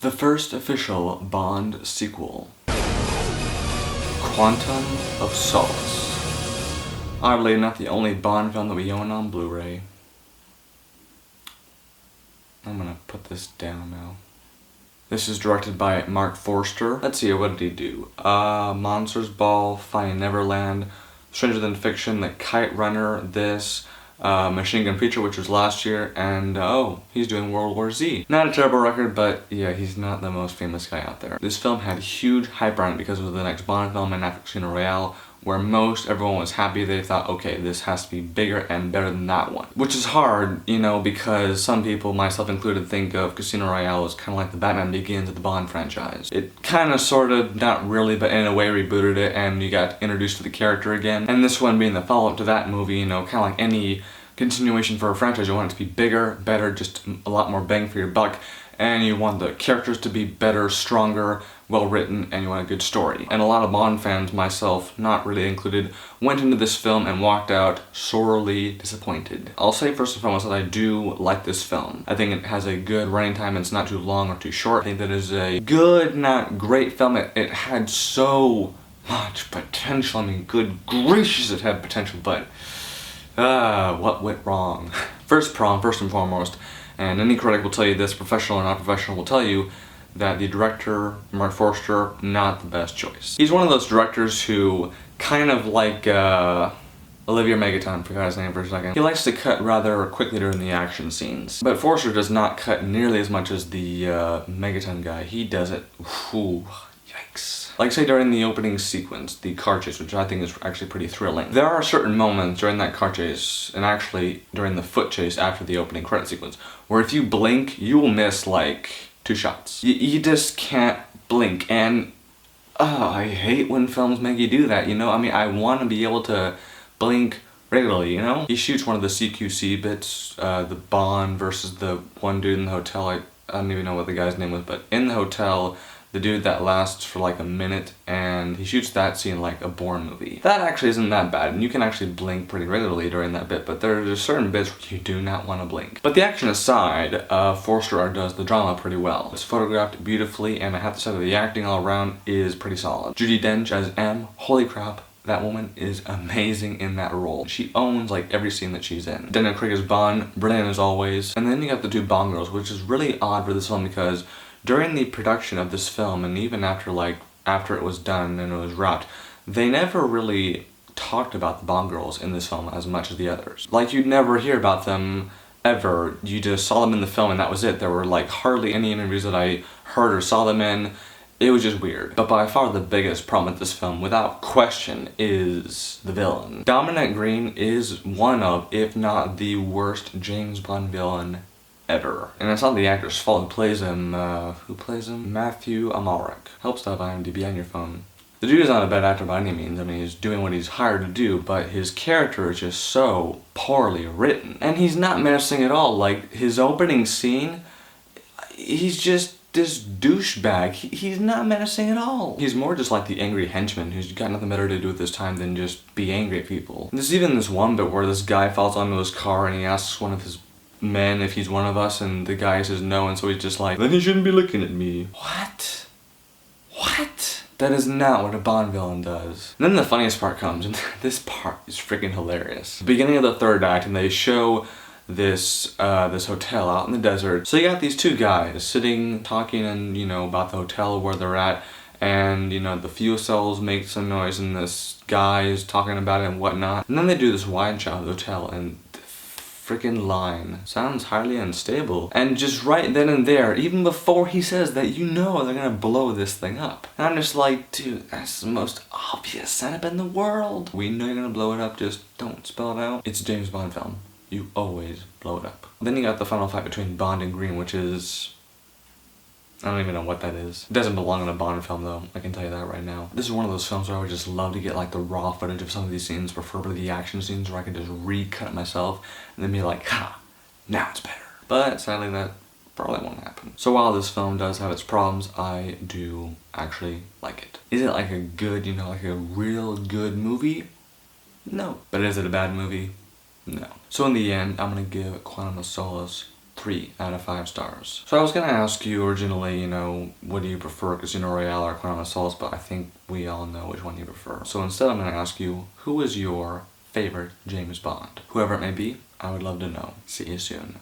The first official Bond sequel, Quantum of Solace. Oddly not the only Bond film that we own on Blu-ray. I'm gonna put this down now. This is directed by Mark Forster. Let's see, what did he do? Monsters Ball, Finding Neverland, Stranger Than Fiction, The Kite Runner, this, Machine Gun Preacher, which was last year, and oh, he's doing World War Z. Not a terrible record, but yeah, he's not the most famous guy out there. This film had huge hype around it because it was the next Bond film and after Casino Royale, where everyone was happy. They thought, okay, this has to be bigger and better than that one. Which is hard, you know, because some people, myself included, think of Casino Royale as kind of like the Batman Begins of the Bond franchise. It kind of, sort of, not really, but in a way rebooted it, and you got introduced to the character again. And this one being the follow-up to that movie, you know, kind of like any continuation for a franchise, you want it to be bigger, better, just a lot more bang for your buck, and you want the characters to be better, stronger, well written, and you want a good story. And a lot of Bond fans, myself not really included, went into this film and walked out sorely disappointed. I'll say first and foremost that I do like this film. I think it has a good running time, and it's not too long or too short. I think that is a good, not great film. It had so much potential. I mean, good gracious, it had potential, but what went wrong? First and foremost, and any critic will tell you this, professional or not professional will tell you, that the director, Mark Forster, not the best choice. He's one of those directors who, kind of like Olivier Megaton, forgot his name for a second, he likes to cut rather quickly during the action scenes. But Forster does not cut nearly as much as the Megaton guy. He does it, whew, yikes. Like say during the opening sequence, the car chase, which I think is actually pretty thrilling. There are certain moments during that car chase, and actually during the foot chase after the opening credit sequence, where if you blink, you will miss like 2 shots. You just can't blink, and I hate when films make you do that, you know? I mean, I want to be able to blink regularly, you know? He shoots one of the CQC bits, the Bond versus the one dude in the hotel, I don't even know what the guy's name was, but in the hotel, the dude that lasts for like a minute, and he shoots that scene like a Bourne movie. That actually isn't that bad, and you can actually blink pretty regularly during that bit, but there are just certain bits where you do not want to blink. But the action aside, Forster does the drama pretty well. It's photographed beautifully, and I have to say that the acting all around is pretty solid. Judi Dench as M, holy crap, that woman is amazing in that role. She owns like every scene that she's in. Daniel Craig as Bond, brilliant as always. And then you got the 2 Bond girls, which is really odd for this film because during the production of this film, and even after it was done and it was wrapped, they never really talked about the Bond girls in this film as much as the others. Like, you'd never hear about them ever. You just saw them in the film and that was it. There were like hardly any interviews that I heard or saw them in. It was just weird. But by far the biggest problem with this film, without question, is the villain. Dominic Green is one of, if not the worst James Bond villain ever. And it's not the actor's fault who plays him. Matthew Amalric. Helps to have IMDb on your phone. The dude is not a bad actor by any means. I mean, he's doing what he's hired to do, but his character is just so poorly written. And he's not menacing at all. Like, his opening scene, he's just this douchebag. He's not menacing at all. He's more just like the angry henchman who's got nothing better to do with his time than just be angry at people. There's even this one bit where this guy falls onto his car and he asks one of his men if he's one of us, and the guy says no, and so he's just like, then he shouldn't be looking at me. What? What? That is not what a Bond villain does. And then the funniest part comes, and this part is freaking hilarious. The beginning of the 3rd act, and they show this hotel out in the desert. So you got these 2 guys sitting, talking, and you know, about the hotel, where they're at, and you know, the fuel cells make some noise, and this guy is talking about it and whatnot. And then they do this wide shot of the hotel, and freaking line sounds highly unstable, and just right then and there, even before he says that, you know they're gonna blow this thing up. And I'm just like, dude, that's the most obvious setup in the world. We know you're gonna blow it up, just don't spell it out. It's a James Bond film. You always blow it up. Then you got the final fight between Bond and Green, which is, I don't even know what that is. It doesn't belong in a Bond film though, I can tell you that right now. This is one of those films where I would just love to get like the raw footage of some of these scenes, preferably the action scenes, where I could just recut it myself and then be like, ha, now it's better. But sadly that probably won't happen. So while this film does have its problems, I do actually like it. Is it like a good, you know, like a real good movie? No. But is it a bad movie? No. So in the end, I'm gonna give Quantum of Solace 3 out of 5 stars. So I was gonna ask you originally, you know, what do you prefer, Casino Royale or Quantum of Solace, but I think we all know which one you prefer. So instead I'm gonna ask you, who is your favorite James Bond? Whoever it may be, I would love to know. See you soon.